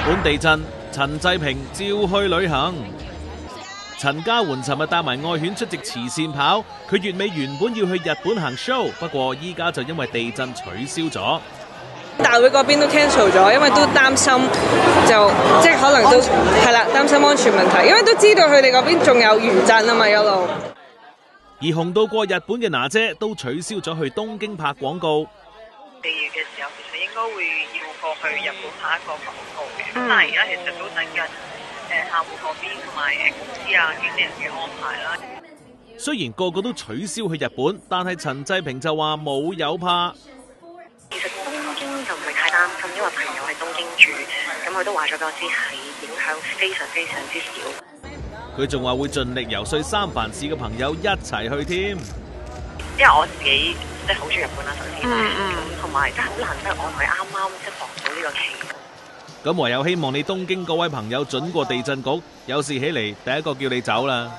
本地震，陳濟平照去旅行。陳嘉媛尋日帶埋愛犬出席慈善跑，佢月尾原本要去日本行 show， 不過依家就因為地震取消咗。大會嗰邊都 cancel 咗，因為都擔心即係可能都係啦，擔心安全問題，因為都知道佢哋嗰邊仲有餘震啊嘛一路。而紅到過日本嘅娜姐都取消咗去東京拍廣告。4月嘅時候，其實應該會要過去日本拍一個廣告嘅，但係而家其實都等緊客戶嗰邊同埋公司啊經理人嘅安排啦。雖然個個都取消去日本，但係陳濟平就話冇有怕。其實東京就唔係太擔心，因為朋友喺東京住，咁佢都話咗俾我知係影響非常非常之少。佢仲話會盡力遊說三藩市嘅朋友一齊去添。因為我自己即係好中意日本啦，首先，咁同埋真係好難得我係啱啱即係防到呢個期。咁唯有希望你東京嗰位朋友準過地震局，有事起嚟第一個叫你走啦。